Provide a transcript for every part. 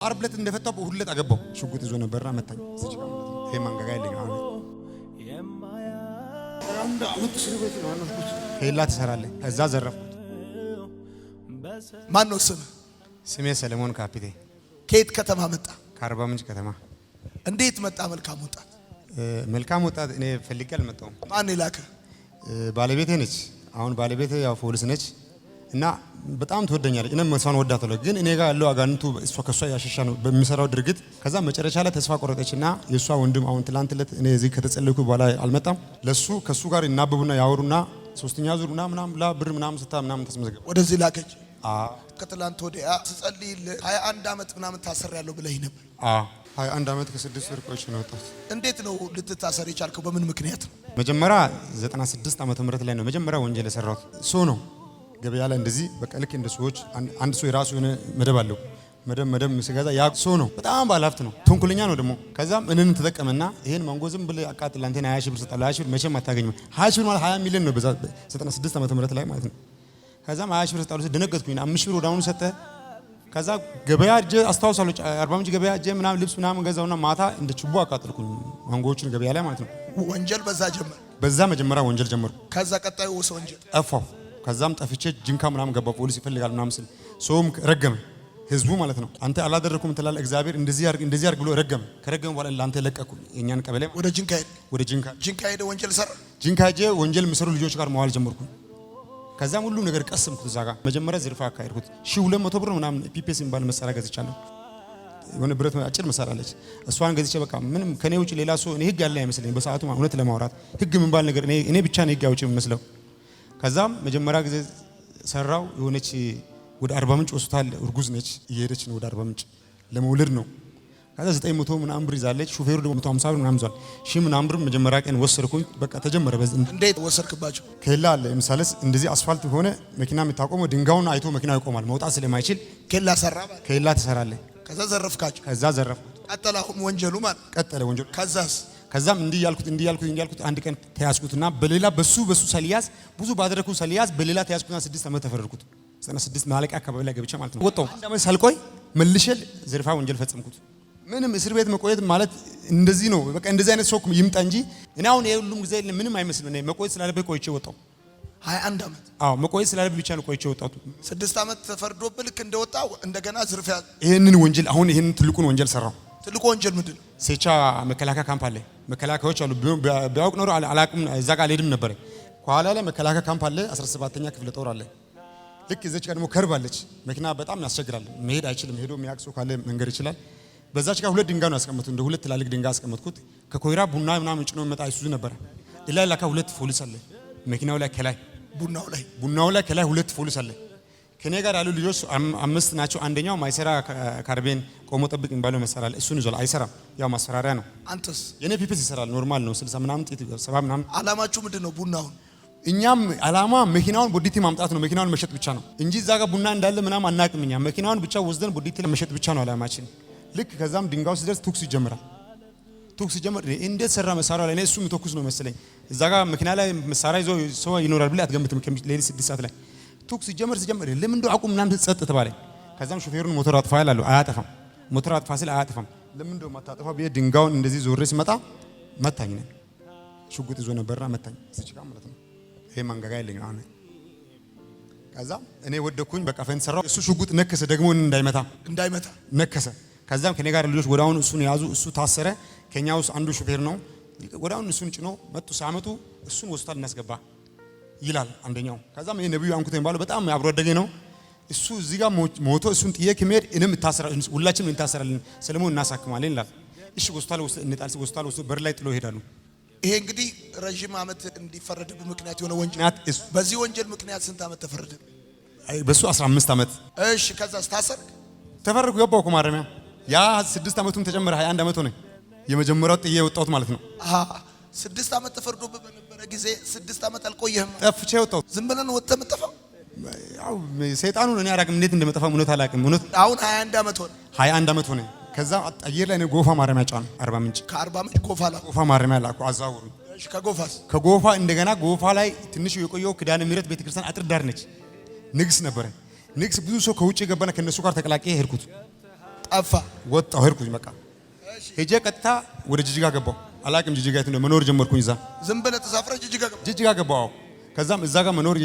አርብለት እንደፈታው በሁለት አገባው ሽጉጥ ይዞ ነበርና መታኝ። እዚህ ጋር ይሄ ማንጋጋ ይለኝ አሁን አንድ አመት ስለበት ነው አነፍኩት ሄላ ተሰራለኝ። ከዛ ዘረፍኩት። ማን ነው ስም? ስሜ ሰለሞን ካፒቴ። ከየት ከተማ መጣ? ከአርባ ምንጭ ከተማ። እንዴት መጣ? መልካም ወጣት። መልካም ወጣት እኔ ፈልጌ አልመጣሁም። ማን ይላከ? ባለቤቴ ነች። አሁን ባለቤቴ ያው ፖሊስ ነች እና በጣም ትወደኛለች። እኔም እሷን ወዳታለሁ። ግን እኔ ጋር ያለው አጋንንቱ እሷ ከሷ ያሸሻ ነው በሚሰራው ድርጊት። ከዛ መጨረሻ ላይ ተስፋ ቆረጠችና የሷ ወንድም አሁን ትላንትለት እኔ እዚህ ከተጸለይኩ በኋላ አልመጣም። ለሱ ከሱ ጋር ይናበቡና ያወሩና ሶስተኛ ዙር ምናምን ላ ብር ምናምን ስታ ምናምን ተስመዘገብ ወደዚህ ላከች። ከትላንት ወዲያ ስጸልይ 21 አመት ምናምን ታሰር ያለው ብለህ ነበር። 21 አመት ከ6 ወር ቆይቼ ነው ወጣት። እንዴት ነው ልትታሰር የቻልከው? በምን ምክንያት ነው? መጀመሪያ 96 ዓመተ ምህረት ላይ ነው መጀመሪያ ወንጀል የሰራሁት። ሶ ነው ገበያ ላይ እንደዚህ በቃ ልክ እንደ ሰዎች አንድ ሰው የራሱ የሆነ መደብ አለው። መደብ ሲገዛ ያ ሰው ነው በጣም ባለሀብት ነው፣ ተንኩለኛ ነው ደግሞ። ከዛም እንን ተጠቀመና ይሄን ማንጎ ዝም ብለህ አቃጥል አንተን 20 ሺህ ብር ሰጣለሁ። 20 ሺህ ብር መቼም አታገኝም። 20 ሺህ ብር ማለት 20 ሚሊዮን ነው በዛ 96 ዓመተ ምህረት ላይ ማለት ነው። ከዛም 20 ሺህ ብር ሰጣለሁ ደነገጥኩኝ። 5 ሺህ ብር ወዳሁኑ ሰጠ። ከዛ ገበያ እጄ አስታውሳለሁ አርባ ምንጭ ገበያ እጄ ምናምን ልብስ ምናምን ገዛውና ማታ እንደ ችቦ አቃጥልኩኝ ማንጎዎችን ገበያ ላይ ማለት ነው። ወንጀል በዛ ጀመር። በዛ መጀመሪያ ወንጀል ጀመርኩ። ከዛ ቀጣዩ ወንጀል ጠፋሁ። ከዛም ጠፍቼ ጅንካ ምናምን ገባ። ፖሊስ ይፈልጋል ምናምን ስል ሰውም ረገመ፣ ህዝቡ ማለት ነው። አንተ አላደረኩም ትላለህ፣ እግዚአብሔር እንደዚህ ያርግ ብሎ ረገመ። ከረገመ በኋላ ለአንተ ለቀቁ። የኛን ቀበሌ ወደ ጅንካ ሄደ። ወደ ጅንካ ሄደ ወንጀል ሰራ። ጅንካ ሄጄ ወንጀል የሚሰሩ ልጆች ጋር መዋል ጀመርኩ። ከዛም ሁሉ ነገር ቀስምኩት። እዛ ጋር መጀመሪያ ዝርፋ አካሄድኩት። 1200 ብር ምናምን ፒፒኤስ የሚባል መሳሪያ ገዝቻለሁ። የሆነ ብረት አጭር መሳሪያ አለች። እሷን ገዝቼ በቃ ምንም ከኔ ውጪ ሌላ ሰው እኔ ህግ ያለ አይመስለኝ በሰዓቱ እውነት ለማውራት ህግ የሚባል ነገር እኔ ብቻ ነው ህግ ያውጪ የሚመስለው። ከዛም መጀመሪያ ጊዜ ሰራው የሆነች ወደ አርባ ምንጭ ሆስፒታል እርጉዝ ነች፣ እየሄደች ነው ወደ አርባ ምንጭ ለመውለድ ነው። ከዛ 900 ምናምን ብር ይዛለች። ሹፌሩ ደግሞ 150 ብር ምናምን ይዟል። ሺህ ምናምን ብር መጀመሪያ ቀን ወሰድኩኝ። በቃ ተጀመረ። እንዴት ወሰድክባቸው? ኬላ አለ ምሳሌስ እንደዚህ አስፋልት ሆነ መኪና የምታቆመው ድንጋዩን አይቶ መኪና ይቆማል። መውጣት ስለማይችል ኬላ ሰራ። ኬላ ተሰራለህ። ከዛ ዘረፍካቸው። ከዛ ዘረፍኩት። ቀጠለ። አሁን ወንጀሉ ማለት ቀጠለ ወንጀሉ። ከዛም እንዲህ ያልኩት አንድ ቀን ተያዝኩትና በሌላ በሱ ሰልያዝ ብዙ ባደረኩ ሰልያዝ በሌላ ተያዝኩትና 6 ዓመት ተፈረድኩት። 96 ማለቂያ አካባቢ ላይ ገብቼ ማለት ነው ወጣሁ። አንድ ዓመት ሳልቆይ መልሼ ዝርፋ ወንጀል ፈጸምኩት። ምንም እስር ቤት መቆየት ማለት እንደዚህ ነው። በቃ እንደዚህ አይነት ሰው ይምጣ እንጂ እኔ አሁን የሁሉም ጊዜ ምንም አይመስልም። እኔ መቆየት ስላለብኝ ቆይቼ ወጣሁ። 21 ዓመት መቆየት ስላለብኝ ብቻ ነው ቆይቼ ወጣሁ። 6 ዓመት ተፈርዶብህ ልክ እንደወጣው እንደገና ዝርፊያ ይሄንን ወንጀል አሁን ይሄንን ትልቁን ወንጀል ሰራው። ትልቁ ወንጀል ምንድን ነው? ሴቻ መከላከያ ካምፕ አለ። መከላከያዎች አሉ። ቢያውቅ ኖሮ አላቅም እዛ ጋር አልሄድም ነበር። ከኋላ ላይ መከላከያ ካምፕ አለ። 17ኛ ክፍለ ጦር አለ። ልክ እዚች ጋር ደግሞ ከርብ አለች። መኪና በጣም ያስቸግራል፣ መሄድ አይችልም። ሄዶ የሚያውቅ ሰው ካለ መንገድ ይችላል። በዛች ጋር 2 ድንጋይ ነው ያስቀመጥኩት። እንደ 2 ትላልቅ ድንጋይ ያስቀመጥኩት። ከኮይራ ቡና ምናምን ጭኖ መጣ አይሱዙ ነበር። ኢላ ላካ 2 ፖሊስ አለ መኪናው ላይ ከላይ ቡናው ላይ ከላይ 2 ፖሊስ አለ። ከኔ ጋር ያሉ ልጆች 5 ናቸው። አንደኛው ማይሰራ ካርቤን ቆሞ ጠብቅ የሚባለው መሳሪያ አለ። እሱን ይዟል። አይሰራም፣ ያው ማስፈራሪያ ነው። አንተስ? የኔ ፒፒኤስ ይሰራል፣ ኖርማል ነው። 60 ምናምን 70 ምናምን። አላማችሁ ምንድነው? ቡናውን እኛም አላማ መኪናውን ቦዲቲ ማምጣት ነው። መኪናውን መሸጥ ብቻ ነው እንጂ እዛ ጋር ቡና እንዳለ ምናምን አናቅም። እኛ መኪናውን ብቻ ወስደን ቦዲቲ ለመሸጥ ብቻ ነው አላማችን። ልክ ከዛም ድንጋዩ ሲደርስ ቱክስ ይጀምራል። ቱክስ ሲጀምር እንዴት ሰራ መሳሪያው ላይ እኔ እሱ የሚተኩስ ነው መሰለኝ። እዛ ጋር መኪና ላይ መሳሪያ ይዞ ሰው ይኖራል ብለህ አትገምትም። ሌሊት 6 ሰዓት ላይ ቱክስ ሲጀምር ለምን እንደው አቁም ምናምን ጸጥ ተባለ። ከዛም ሾፌሩን ሞተር አጥፋ ይላሉ። አያጠፋም። ሞተር አጥፋ ሲል አያጠፋም። ለምን እንደው ማታጠፋ ብዬ ድንጋዩን እንደዚህ ዞሬ ሲመጣ መታኝ። ነኝ ሽጉጥ ይዞ ነበርና መታኝ። እዚህ ጋር ማለት ነው። ይሄ ማንጋጋ ይለኝ አሁን። ከዛ እኔ ወደኩኝ። በቃ ፈን ሰራው። እሱ ሽጉጥ ነከሰ፣ ደግሞ እንዳይመታ ነከሰ። ከዛም ከኔ ጋር ልጆች ወዳውን እሱን ያዙ። እሱ ታሰረ። ከኛ ውስጥ አንዱ ሹፌር ነው። ወዳውን እሱን ጭኖ መጡ። ሳመጡ እሱን ሆስፒታል እናስገባ ይላል አንደኛው። ከዛም ይሄ ነብዩ አንኩት የሚባለው በጣም አብሮ አደገኝ ነው። እሱ እዚህ ጋር ሞቶ እሱን ጥዬ ከመሄድ እኔም እታሰራለሁ፣ ሁላችንም እንታሰራለን፣ ሰለሞን እናሳክማለን ይላል። እሺ ሆስፒታል ውስጥ እንጣል። ሆስፒታል ውስጥ በር ላይ ጥሎ ይሄዳሉ። ይሄ እንግዲህ ረጅም ዓመት እንዲፈረድብ ምክንያት የሆነ ወንጀል። በዚህ ወንጀል ምክንያት ስንት ዓመት ተፈረደ? በሱ 15 ዓመት። እሺ ከዛስ ታሰርክ? ተፈረድኩ። ገባሁ እኮ ማረሚያ። ያ 6 ዓመቱን ተጨመረ 21 ዓመት ሆነ። የመጀመሪያው ጥዬ የወጣሁት ማለት ነው። 6 ዓመት ተፈርዶብህ በነበረ ጊዜ 6 ዓመት አልቆየህም? ጠፍቼ ወጣሁት። ዝም ብለን ወጥተህ የምትጠፋው? ያው ሰይጣኑ እኔ አላቅም እንዴት እንደመጠፋ እውነት አላቅም። እውነት አሁን 21 ዓመት ሆነ። 21 ዓመት ሆነ። ከዛ አየር ላይ ነው ጎፋ ማረሚያ ጫኑ። አርባ ምንጭ ከአርባ ምንጭ ጎፋ ማረሚያ ላኩ። አዛውሩ። እሺ ከጎፋስ? ከጎፋ እንደገና ጎፋ ላይ ትንሽ የቆየው ኪዳነ ምሕረት ቤተክርስቲያን አጥር ዳር ነች። ንግስ ነበረ። ንግስ ብዙ ሰው ከውጭ ገባና ከነሱ ጋር ተቀላቀየ ሄድኩት። ጠፋ። ወጣሁ ሄድኩኝ። በቃ ሄጄ ቀጥታ ወደ ጅጅጋ ገባሁ። አላቅም ጅጅጋ የት እንደሆነ መኖር ጀመርኩኝ። እዛ ዝም ብለህ ተሳፍረህ ጅጅጋ ገባሁ። ከዛም እዛ ጋር መኖር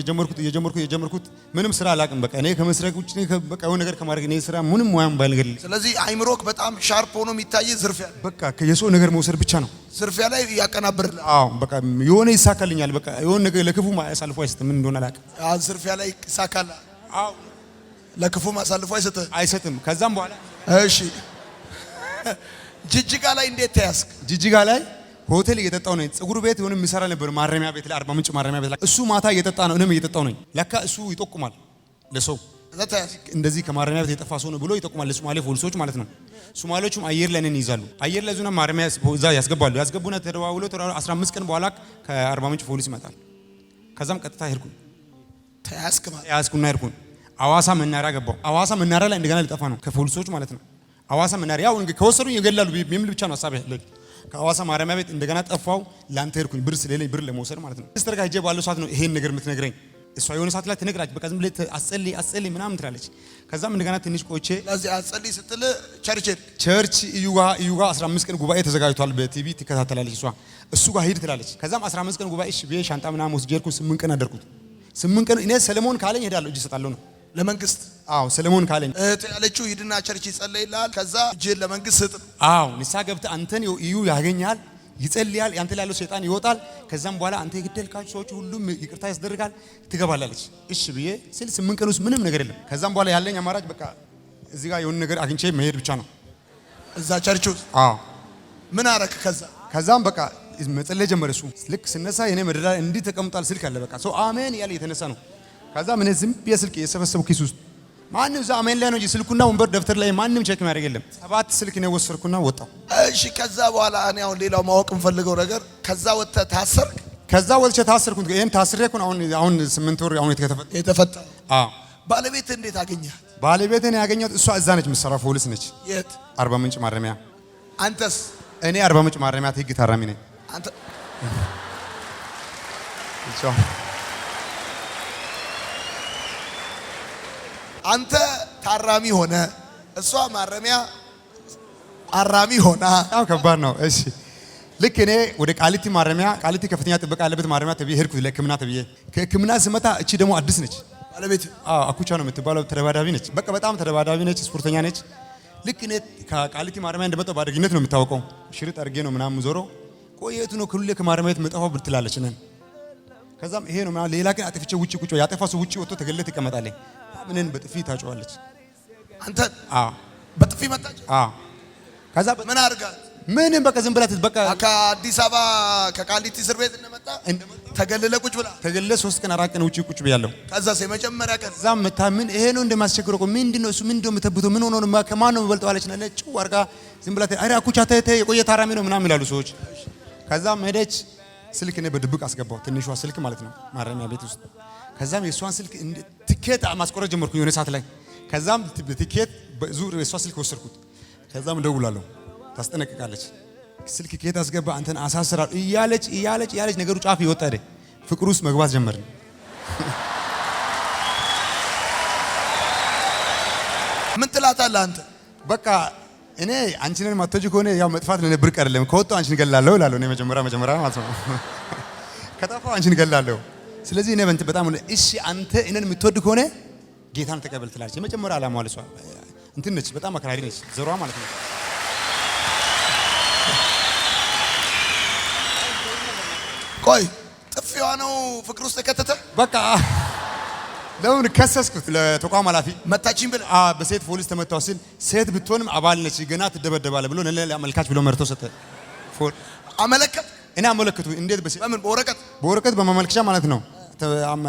የጀመርኩት ምንም ስራ አላቅም። በቃ እኔ ከመስረቅ ውጭ በቃ የሆነ ነገር ከማድረግ እኔ ስራ ምንም ሙያም ባል ነገር። ስለዚህ አይምሮክ በጣም ሻርፕ ሆኖ የሚታይ ዝርፊያ፣ በቃ የሰው ነገር መውሰድ ብቻ ነው። ዝርፊያ ላይ ያቀናብርልህ። አዎ በቃ የሆነ ይሳካልኛል። በቃ የሆነ ነገር ለክፉ አሳልፎ አይሰጥም። ምን እንደሆነ አላቅም። ዝርፊያ ላይ ይሳካልህ። አዎ ለክፉ አሳልፎ አይሰጥም። ከዛም በኋላ እሺ ጅጅጋ ላይ እንዴት ተያዝክ? ጅጅጋ ላይ ሆቴል እየጠጣው ነኝ። ፀጉር ቤት የሆነ የሚሰራ ነበር ማረሚያ ቤት ላይ፣ አርባ ምንጭ ማረሚያ ቤት ላይ። እሱ ማታ እየጠጣ ነው፣ እኔም እየጠጣው ነኝ። ለካ እሱ ይጠቁማል ለሰው እንደዚህ ከማረሚያ ቤት የጠፋ ሰው ነው ብሎ ይጠቁማል ለሶማሌ ፖሊሶች ማለት ነው። ሶማሌዎቹም አየር ላይ ነን ይይዛሉ። አየር ላይ ዙና ማረሚያ እዛ ያስገቡና ተደዋውሎ 15 ቀን በኋላ ከአርባ ምንጭ ፖሊስ ይመጣል። ከዛም ቀጥታ ሄድኩኝ። ተያዝኩና ሄድኩኝ አዋሳ መናሪያ ገባው። አዋሳ መናሪያ ላይ እንደገና ሊጠፋ ነው ከፖሊሶች ማለት ነው። አዋሳ መናሪያ ያው ከወሰዱኝ ይገላሉ የሚል ብቻ ነው ሀሳብ ያለኝ። ከአዋሳ ማረሚያ ቤት እንደገና ጠፋው። ላንተ ሄድኩኝ ብር ስለሌለኝ ብር ለመውሰድ ማለት ነው። ሲስተር ጋር ሄጄ ባለው ሰዓት ነው ይሄን ነገር የምትነግረኝ። እሷ የሆነ ሰዓት ላይ ትነግራች በቃ ዝም ብለህ አስጸልይ ምናምን ትላለች። ከዛም እንደገና ትንሽ ቆይቼ ለዚህ አስጸልይ ስትል ቸርች እዩጋ 15 ቀን ጉባኤ ተዘጋጅቷል በቲቪ ትከታተላለች እሷ። እሱ ጋር ሂድ ትላለች። ከዛም 15 ቀን ጉባኤ እሺ ብዬ ሻንጣ ምናምን ወስጄ ሄድኩኝ። 8 ቀን አደርኩት። 8 ቀን እኔ ሰለሞን ካለኝ ሄዳለሁ እጅ እሰጣለሁ ነው ለመንግስት። አዎ ሰለሞን ካለኝ ያለችው ሂድና ቸርች ይጸልይልሃል፣ ከዛ እጅህን ለመንግስት ስጥ። አዎ ንስሓ ገብተህ አንተን እዩ ያገኛል፣ ይጸልያል፣ አንተ ላይ ያለው ሰይጣን ይወጣል። ከዛም በኋላ አንተ የገደልካቸው ሰዎች ሁሉም ይቅርታ ያስደርጋል፣ ትገባላለች። እሺ ብዬ ስል 8 ቀን ውስጥ ምንም ነገር የለም። ከዛም በኋላ ያለኝ አማራጭ በቃ እዚህ ጋር የሆነ ነገር አግኝቼ መሄድ ብቻ ነው እዛ ቸርች ውስጥ። አዎ ምን አረክ? ከዛም በቃ መጸለይ ጀመረ። እሱ ልክ ስነሳ የኔ መደዳ እንዲህ ተቀምጧል። ስልክ አለ በቃ ሰው አሜን ያለ የተነሳ ነው። ከዛ ምን ዝም በስልክ የሰበሰቡ ኪስ ውስጥ ማንም እዛ አሜን ላይ ነው እንጂ ስልኩና ወንበር ደብተር ላይ ማንም ቼክ የሚያደርግ የለም። 7 ስልክ ነው ወሰድኩና ወጣው። እሺ ከዛ በኋላ እኔ አሁን ሌላው ማወቅ የምፈልገው ነገር ከዛ ወጥተህ ታሰርክ? ከዛ ወጥቼ ታሰርኩት። ይሄን ታስሬ እኮ አሁን 8 ወር አሁን የተፈታ። አዎ ባለቤት እንዴት አገኘሃት? ባለቤቴን ያገኘሁት እሷ እዛ ነች፣ የምትሰራው ፖሊስ ነች። የት? አርባ ምንጭ ማረሚያ። አንተስ? እኔ አርባ ምንጭ ማረሚያ ህግ ታራሚ ነኝ። አንተ አንተ ታራሚ ሆነ፣ እሷ ማረሚያ አራሚ ሆና። በጣም ከባድ ነው። እሺ ልክ እኔ ወደ ቃሊቲ ማረሚያ፣ ቃሊቲ ከፍተኛ ጥበቃ ያለበት ማረሚያ ተብዬ ሄድኩት ለህክምና ተብዬ። ከህክምና ስመጣ እቺ ደግሞ አዲስ ነች ባለቤት። አኩቻ ነው የምትባለው፣ ተደባዳቢ ነች። በቃ በጣም ተደባዳቢ ነች፣ ስፖርተኛ ነች። ልክ እኔ ከቃሊቲ ማረሚያ እንደመጣሁ ባደግነት ነው የምታወቀው። ሽርጥ አድርጌ ነው ምናምን ዞሮ ቆየቱ ነው ሁሌ ከማረሚያ ቤት መጣሁ ብትላለች ነን። ከዛም ይሄ ነው ምናምን ሌላ ግን አጥፍቼ ውጪ ቁጭ ያጠፋ ሰው ውጪ ወጥቶ ተገለጥ ይቀመጣል። ምንን በጥፊ ታጫዋለች። አንተ በጥፊ መጣች። ከዛ ምን አድርጋት? ምንም በቃ ዝም ብላ በቃ ከአዲስ አበባ ከቃሊቲ እስር ቤት እንደመጣ ተገልለ ቁጭ ብላ ተገልለ 3 ቀን 4 ቀን ውጪ ቁጭ ብያለሁ። ከዛስ የመጀመሪያ ቀን እዛም መታ ምን ይሄ ነው እንደማስቸግረው እኮ ምንድነው እሱ ምንድነው የምተብተው ምን ሆኖ ነው ከማን ነው የምበልጠው አለች። ነጭ ወርቃ ዝም ብላ አረ አኩቻ ተይ የቆየ ታራሚ ነው ምናምን ይላሉ ሰዎች። ከዛም ሄደች ስልክ እኔ በድብቅ አስገባው፣ ትንሿ ስልክ ማለት ነው ማረሚያ ቤት ውስጥ። ከዛም የሷን ስልክ ትኬት ማስቆረጥ ጀመርኩኝ የሆነ ሰዓት ላይ። ከዛም ትኬት በዙር የሷ ስልክ ወሰድኩት። ከዛም እደውላለሁ፣ ታስጠነቅቃለች። ስልክ ከየት አስገባ አንተን አሳስራለሁ እያለች ነገሩ ጫፍ ይወጣ አይደል። ፍቅር ውስጥ መግባት ጀመርን። ምን ትላታለህ አንተ? በቃ እኔ አንቺን ማተጂ ከሆነ ያው መጥፋት ለኔ ብርቅ አይደለም። ከወጣው አንቺን እገላለሁ እላለሁ። እኔ መጀመሪያ ማለት ነው ከጠፋው አንቺን እገላለሁ። ስለዚህ እኔ በጣም እሺ አንተ እኔን የምትወድ ከሆነ ጌታን ተቀበል ትላለች። የመጀመሪያ ዓላማዋ ለሷ እንትን ነች፣ በጣም አክራሪ ነች፣ ዘሯ ማለት ነው። ቆይ ጥፊዋ ነው ፍቅር ውስጥ የከተተ? በቃ ለምን ከሰስኩት? ለተቋም ኃላፊ መታችኝ ብለህ? በሴት ፖሊስ ተመታው ሲል ሴት ብትሆንም አባል ነች ገና ትደበደባለህ ብሎ ለአመልካች ብሎ መርቶ ሰጠ። አመለከት? እኔ አመለከቱ። እንዴት? በምን? በወረቀት? በወረቀት በማመልከቻ ማለት ነው።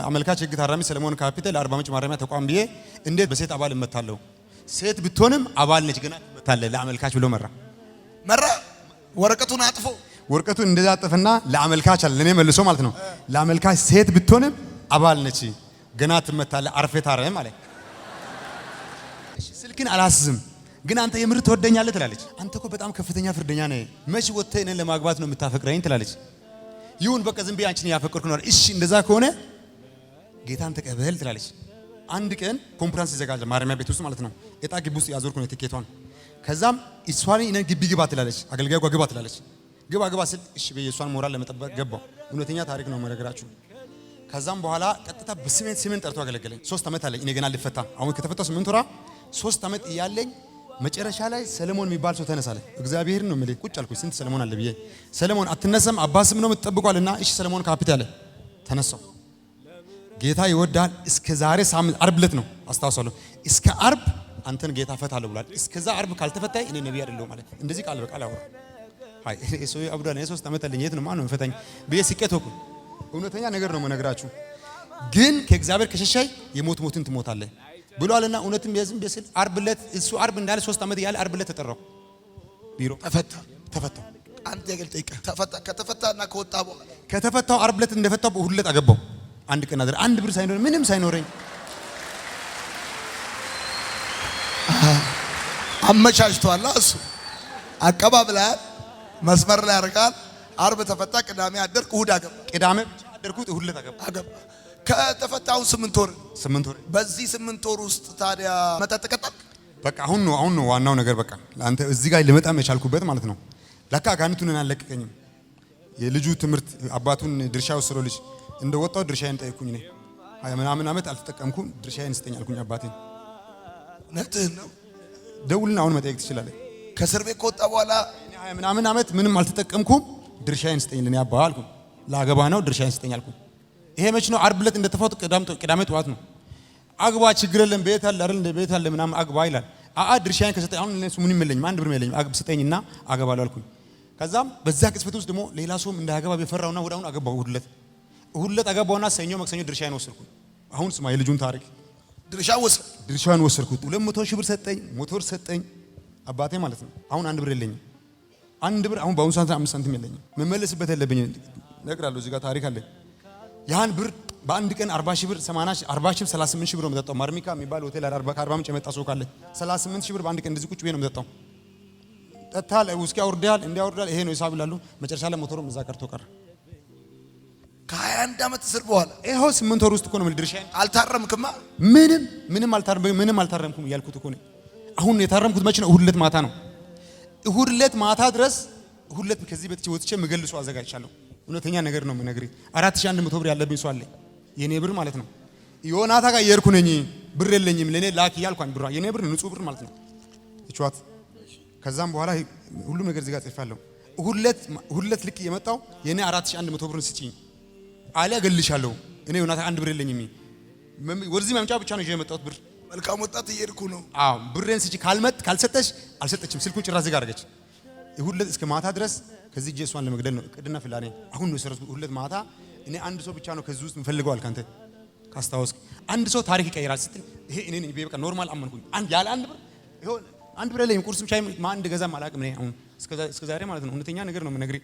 አመልካች ህግ ታራሚ ሰለሞን ካፒታል አርባ ምንጭ ማረሚያ ተቋም ብዬ እንዴት በሴት አባል እመታለሁ? ሴት ብትሆንም አባል ነች ገና ትመታለህ ለአመልካች ብሎ መራ። ወረቀቱን አጥፎ ወረቀቱን እንደዛ አጥፍና ለአመልካች አለ ለኔ መልሶ ማለት ነው። ለአመልካች ሴት ብትሆንም አባል ነች ገና ትመታለህ አርፌ ታረም ማለት። ስልክን አላስዝም ግን አንተ የምር ትወደኛለህ ትላለች። አንተ እኮ በጣም ከፍተኛ ፍርደኛ ነህ፣ መች ወጥተህ እኔን ለማግባት ነው የምታፈቅረኝ ትላለች። ይሁን በቃ ዝም ብዬ አንቺን ያፈቅርኩ ነው። እሺ እንደዛ ከሆነ ጌታን ተቀበል ትላለች። አንድ ቀን ኮንፈረንስ ይዘጋጃል ማረሚያ ቤት ውስጥ ማለት ነው። እጣ ግቢ ውስጥ ያዞርኩ ነው ትኬቷን። ከዛም እሷን እኔ ግቢ ግባ ትላለች፣ አገልጋዩ ግባ ትላለች። ግባ ስል እሺ በየሷን ሞራል ለመጠበቅ ገባው። እውነተኛ ታሪክ ነው መነግራችሁ። ከዛም በኋላ ቀጥታ በስሜን ጠርቶ አገለገለኝ። 3 ዓመት አለኝ እኔ ገና ልፈታ። አሁን ከተፈታው 8 ወራ 3 ዓመት እያለኝ መጨረሻ ላይ ሰለሞን የሚባል ሰው ተነሳለ። እግዚአብሔርን ነው የምልህ። ቁጭ አልኩኝ ስንት ሰለሞን አለ ብዬ። ሰለሞን አትነሳም አባስም ነው የምትጠብቋልና እሺ ሰለሞን ካፒት አለ። ተነሳው። ጌታ ይወዳል። እስከ ዛሬ ሳምንት ዓርብ ዕለት ነው አስታውሳለሁ። እስከ ዓርብ አንተን ጌታ ፈታለሁ ብሏል። እስከዛ ዓርብ ካልተፈታይ እኔ ነብይ አይደለሁም ማለት እንደዚህ ቃል በቃል አወራ። አይ እሱ አብዷል። 3 ዓመት አለኝ የት ነው ማን ነው ፈታኝ ብዬ ሲቀተኩ። እውነተኛ ነገር ነው መነግራችሁ። ግን ከእግዚአብሔር ከሸሻይ የሞትን ትሞታለህ ብሏልና እውነትም የዝም በስል ዓርብ ዕለት እሱ ዓርብ እንዳለ 3 ዓመት ያለ ዓርብ ዕለት ተጠራው ቢሮ ተፈታ። አንተ የገልጠይቀ ከተፈታና ከወጣ በኋላ ከተፈታው ዓርብ ዕለት እንደፈታው እሁድ ዕለት አገባው። አንድ ቀን አድር አንድ ብር ሳይኖር ምንም ሳይኖረኝ አመቻችቷል። እሱ አቀባብላ መስመር ላይ ያርጋል። ዓርብ ተፈታ፣ ቅዳሜ አደርክ፣ እሁድ አገባ። ቅዳሜ ብቻ አደርኩት፣ እሁድ ዕለት አገባ። ከተፈታው 8 ወር 8 ወር። በዚህ 8 ወር ውስጥ ታዲያ መጠጥ ቀጠልክ? በቃ አሁን ነው ዋናው ነገር። በቃ ለአንተ እዚህ ጋር ልመጣም የቻልኩበት ማለት ነው። ለካ አጋንንቱን አለቀቀኝም። የልጁ ትምህርት አባቱን ድርሻ ወሰደው ልጅ እንደወጣው ድርሻዬን ጠይቁኝ። እኔ 20 ምናምን ዓመት አልተጠቀምኩም። ድርሻዬን ስጠኝ አልኩኝ አባቴን። እውነትህን ነው። ደውልና አሁን መጠየቅ ትችላለህ። ከእስር ቤት ከወጣ በኋላ 20 ምናምን ዓመት ምንም አልተጠቀምኩም። ድርሻዬን ስጠኝ ለኔ አባ አልኩኝ። ላገባ ነው ድርሻዬን ስጠኝ አልኩኝ። ይሄ መች ነው? ዓርብ ዕለት እንደተፋቱ ቅዳሜ ጠዋት ነው። አግባ ችግር የለም ቤት አለ አይደል እንደ ቤት አለ ምናምን አግባ ይላል። ድርሻዬን ከሰጠኝ አሁን እነሱ ምንም የለኝም አንድ ብር የለኝም ስጠኝና አገባለሁ አልኩኝ። ከዛም በዛ ቅጽበት ውስጥ ደግሞ ሌላ ሰውም እንዳያገባ በፈራውና ወደ አሁን አገባው። እሁድ ዕለት አገባውና ሰኞ መክሰኞ ድርሻዬን ወሰድኩኝ። አሁን ስማ የልጁን ታሪክ። ድርሻውን ወሰድኩት። 200 ሺህ ብር ሰጠኝ፣ ሞተር ሰጠኝ አባቴ ማለት ነው። አሁን አንድ ብር የለኝም። አንድ ብር አሁን በአሁኑ ሰዓት 5 ሳንቲም የለኝም። መመለስበት የለብኝ እነግራለሁ። እዚህ ጋር ታሪክ አለ። ያን ብር በአንድ ቀን 40 ሺህ ብር 38 ሺህ ብር ነው የምጠጣው። ማርሚካ የሚባል ሆቴል ከአርባ ምንጭ የመጣ ሰው ካለ 38 ሺህ ብር በአንድ ቀን እንደዚህ ቁጭ ብዬ ነው የምጠጣው። ጠጣል፣ ውስኪ አውርዳል፣ እንዲያወርዳል። ይሄ ነው ሂሳብ ይላሉ። መጨረሻ ላይ ሞተሩም እዛ ቀርቶ ቀረ። ከ21 ዓመት እስር በኋላ ይሄው 8 ወር ውስጥ እኮ ነው ድርሻዬን። አልታረምክማ? ምንም አልታረምኩም እያልኩት እኮ ነው። አሁን የታረምኩት መቼ ነው? እሁድ ዕለት ማታ ነው። እሁድ ዕለት ማታ ድረስ እሁድ ዕለት ከዚህ በትቼ ወጥቼ ምገልሱ አዘጋጅቻለሁ። እውነተኛ ነገር ነው የምነግርህ። 4100 ብር ያለብኝ ሰው አለ፣ የኔ ብር ማለት ነው። ዮናታ ጋር እየሄድኩ ነኝ፣ ብር የለኝም ለኔ ላክ እያልኳን ብሯ የኔ ብር ንጹህ ብር ማለት ነው። እቿት ከዛም በኋላ ሁሉም ነገር እዚህ ጋር ጽፌያለሁ። እሁድ ዕለት ልክ የመጣው የኔ 4100 ብር ስጪኝ አለ እገልሻለሁ። እኔ ዮናታ አንድ ብር የለኝም። ወደዚህ መምጫ ብቻ ነው ይዤ የመጣሁት ብር። መልካም ወጣት እየሄድኩ ነው። ብሬን ስጪ ካልሰጠሽ አልሰጠችም። ስልኩን ጭራ ዝጋ አደረገች። እሁድ ዕለት እስከ ማታ ድረስ ከዚህ እጄ እሷን ለመግደል ነው እቅድና ፍላኔ። አሁን ነው የሰረስኩት። እሁድ ዕለት ማታ እኔ አንድ ሰው ብቻ ነው ከዚህ ውስጥ የምፈልገው አልካንተ ካስታወስክ አንድ ሰው ታሪክ ይቀይራል ስትል ይሄ እኔ ነኝ። በቃ ኖርማል አመንኩኝ። ያለ አንድ ብር ይሁን አንድ ብር የለኝም። ቁርስም ሻይ ማን እንደገዛም አላውቅም። እኔ አሁን እስከ ዛሬ ማለት ነው። እውነተኛ ነገር ነው የምነግርህ።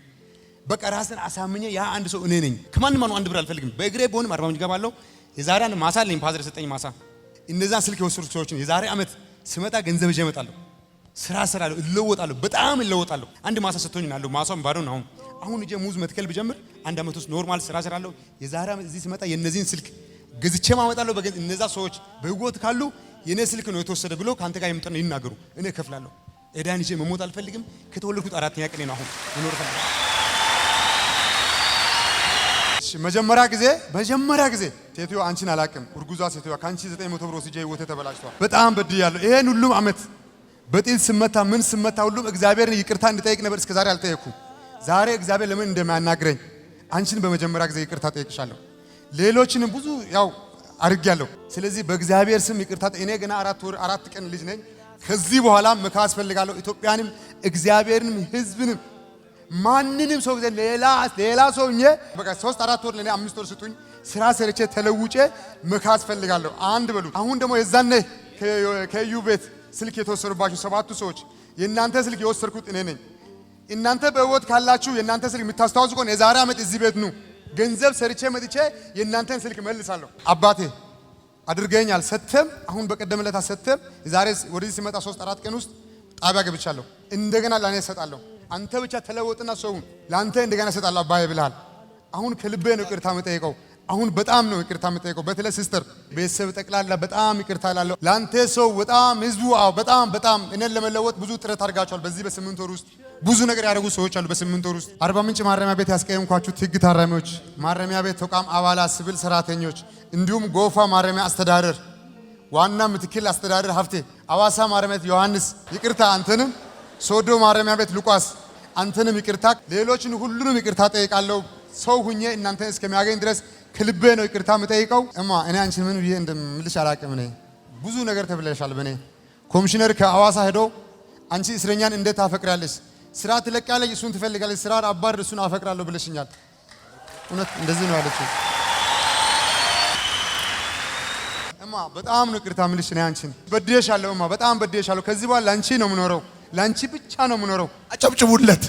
በቃ ራስን አሳምኜ ያ አንድ ሰው እኔ ነኝ። ከማንም አንድ ብር አልፈልግም። በእግሬ በሆንም 40 ምንጭ ገባለሁ። የዛሬ አንድ ማሳ አለኝ ፓዘር ሰጠኝ ማሳ። እነዛን ስልክ የወሰዱ ሰዎችን የዛሬ ዓመት ስመጣ ገንዘብ ይዤ እመጣለሁ። ስራ እሰራለሁ፣ እለወጣለሁ፣ በጣም እለወጣለሁ። አንድ ማሳ ሰጥቶኝ ነው ማሳውን ባዶ ነው። አሁን እጄ ሙዝ መትከል ብጀምር አንድ ዓመት ውስጥ ኖርማል ስራ እሰራለሁ። የዛሬ ዓመት እዚህ ስመጣ የነዚህን ስልክ ገዝቼ ማመጣለሁ። እነዛ ሰዎች በህይወት ካሉ የኔ ስልክ ነው የተወሰደ ብሎ ካንተ ጋር የምጠና ይናገሩ። እኔ እከፍላለሁ። እዳን ይዤ መሞት አልፈልግም። ከተወለድኩት 4ኛ ቀኔ ነው። አሁን መኖር ፈልጋለሁ። መጀመሪያ ጊዜ ሴትዮ አንቺን አላቅም። እርጉዟ ሴትዮ ካንቺ 900 ብር ወስጄ ህይወቴ ተበላሽቷል። በጣም በድያለሁ። ይሄን ሁሉም ዓመት በጤል ስመታ ሁሉም እግዚአብሔርን ይቅርታ እንድጠይቅ ነበር። እስከዛሬ አልጠየቅኩም። ዛሬ እግዚአብሔር ለምን እንደማያናግረኝ አንቺን በመጀመሪያ ጊዜ ይቅርታ ጠይቅሻለሁ። ሌሎችንም ብዙ ያው አድርጌያለሁ። ስለዚህ በእግዚአብሔር ስም ይቅርታ። እኔ ገና 4 ቀን ልጅ ነኝ። ከዚህ በኋላ መካስ ፈልጋለሁ። ኢትዮጵያንም እግዚአብሔርንም ህዝብንም ማንንም ሰው ሌላ ሰው በቃ 3-4 ወር ለኔ 5 ወር ስጡኝ። ስራ ሰርቼ ተለውጬ መካስ ፈልጋለሁ። አንድ በሉት። አሁን ደግሞ የዛኔ ከዩ ቤት ስልክ የተወሰዱባችሁ 7 ሰዎች የእናንተ ስልክ የወሰድኩት እኔ ነኝ። እናንተ በህይወት ካላችሁ የእናንተ ስልክ የምታስታውሱ ከሆነ የዛሬ ዓመት እዚህ ቤት ኑ። ገንዘብ ሰርቼ መጥቼ የእናንተን ስልክ መልሳለሁ። አባቴ አድርገኛል። ሰተም አሁን በቀደምለት ሰተም የዛሬ ወደዚህ ሲመጣ 3-4 ቀን ውስጥ ጣቢያ ገብቻለሁ። እንደገና ለኔ እሰጣለሁ። አንተ ብቻ ተለወጥና ሰውን ለአንተ እንደገና እሰጣለሁ አባዬ ብለሃል። አሁን ከልቤ ነው ይቅርታ መጠየቀው። አሁን በጣም ነው ይቅርታ የምጠይቀው። በተለይ ሲስተር ቤተሰብ ጠቅላላ በጣም ይቅርታ እላለሁ። ላንተ ሰው በጣም ህዝቡ በጣም እኔን ለመለወጥ ብዙ ጥረት አድርጋቸዋል። በዚህ በ8 ወር ውስጥ ብዙ ነገር ያደረጉ ሰዎች አሉ። በ8 ወር ውስጥ አርባ ምንጭ ማረሚያ ቤት ያስቀየምኳችሁ ህግ ታራሚዎች፣ ማረሚያ ቤት ተቋም አባላት፣ ሲቪል ሰራተኞች እንዲሁም ጎፋ ማረሚያ አስተዳደር ዋና ምክትል አስተዳደር ሀፍቴ፣ አዋሳ ማረሚያ ቤት ዮሐንስ ይቅርታ አንተንም፣ ሶዶ ማረሚያ ቤት ሉቃስ አንተንም ይቅርታ፣ ሌሎችን ሁሉንም ይቅርታ ጠይቃለሁ። ሰው ሁኜ እናንተን እስከሚያገኝ ድረስ ከልቤ ነው ይቅርታ የምጠይቀው። እኔ አንቺን ምን ብዬ እንደምልሽ አላቅም። እኔ ብዙ ነገር ተብለሻል። በኔ ኮሚሽነር ከአዋሳ ሄዶ አንቺ እስረኛን እንዴት ታፈቅራለሽ? ስራ ትለቃለሽ፣ እሱን ትፈልጋለሽ፣ ስራ አባር እሱን አፈቅራለሁ ብለሽኛል። እውነት እንደዚህ ነው ያለችው። በጣም ነው ይቅርታ የምልሽ። እኔ አንቺን በድዬሻለሁ። በጣም በድዬሻለሁ። ከዚህ በኋላ ላንቺ ነው የምኖረው፣ ላንቺ ብቻ ነው የምኖረው። አጨብጭቡለት።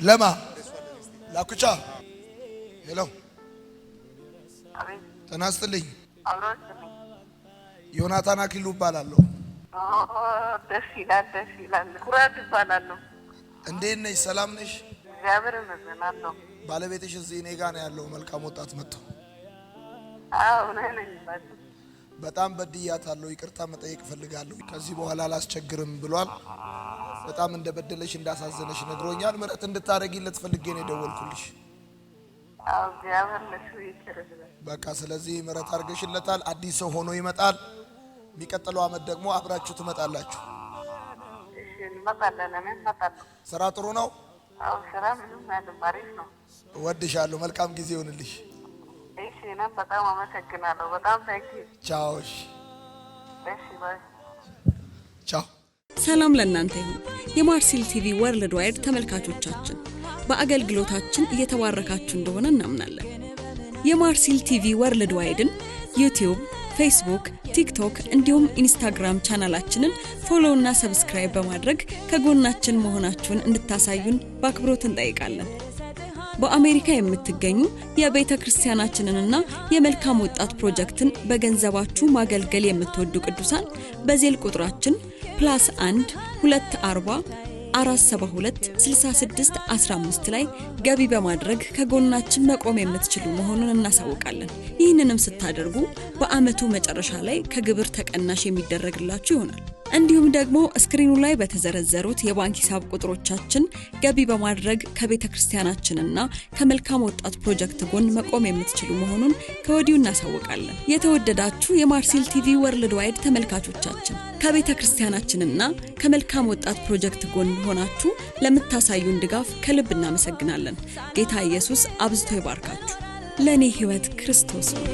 ለማ ላኩቻ ሄሎ፣ ጤና ይስጥልኝ። ዮናታን አክሊሉ እባላለሁ። ደስ ይላል። ኩራት እባላለሁ። እንዴት ነሽ? ሰላም ነሽ? እግዚአብሔር ይመስገን። ባለቤትሽ እዚህ እኔ ጋር ነው ያለው። መልካም ወጣት መጥቶ ነኝ። በጣም በድያታለሁ። ይቅርታ መጠየቅ እፈልጋለሁ። ከዚህ በኋላ አላስቸግርም ብሏል። በጣም እንደበደለሽ እንዳሳዘነሽ ነግሮኛል። ምሕረት እንድታረጊለት ፈልጌ ነው የደወልኩልሽ። እግዚአብሔር ለሱ ይችላል። በቃ ስለዚህ ምሕረት አድርገሽለታል። አዲስ ሰው ሆኖ ይመጣል። የሚቀጥለው አመት ደግሞ አብራችሁ ትመጣላችሁ። እሺ እንመጣለን። ስራ ጥሩ ነው? ስራ ምንም አይደለም፣ አሪፍ ነው። እወድሻለሁ። መልካም ጊዜ ይሁንልሽ። እሺ በጣም አመሰግናለሁ። በጣም ታንኪዩ። ቻው። እሺ ባይ። ቻው። ሰላም ለእናንተ ይሁን። የማርሲል ቲቪ ወርልድ ዋይድ ተመልካቾቻችን በአገልግሎታችን እየተባረካችሁ እንደሆነ እናምናለን። የማርሲል ቲቪ ወርልድ ዋይድን ዩቲዩብ፣ ፌስቡክ፣ ቲክቶክ እንዲሁም ኢንስታግራም ቻናላችንን ፎሎ እና ሰብስክራይብ በማድረግ ከጎናችን መሆናችሁን እንድታሳዩን በአክብሮት እንጠይቃለን። በአሜሪካ የምትገኙ የቤተ ክርስቲያናችንንና የመልካም ወጣት ፕሮጀክትን በገንዘባችሁ ማገልገል የምትወዱ ቅዱሳን በዜል ቁጥራችን +1 240 472 66 15 ላይ ገቢ በማድረግ ከጎናችን መቆም የምትችሉ መሆኑን እናሳውቃለን። ይህንንም ስታደርጉ በአመቱ መጨረሻ ላይ ከግብር ተቀናሽ የሚደረግላችሁ ይሆናል። እንዲሁም ደግሞ ስክሪኑ ላይ በተዘረዘሩት የባንክ ሂሳብ ቁጥሮቻችን ገቢ በማድረግ ከቤተ ክርስቲያናችንና ከመልካም ወጣት ፕሮጀክት ጎን መቆም የምትችሉ መሆኑን ከወዲሁ እናሳውቃለን። የተወደዳችሁ የማርሲል ቲቪ ወርልድ ዋይድ ተመልካቾቻችን ከቤተ ክርስቲያናችንና ከመልካም ወጣት ፕሮጀክት ጎን ሆናችሁ ለምታሳዩን ድጋፍ ከልብ እናመሰግናለን። ጌታ ኢየሱስ አብዝቶ ይባርካችሁ። ለኔ ህይወት ክርስቶስ ነው።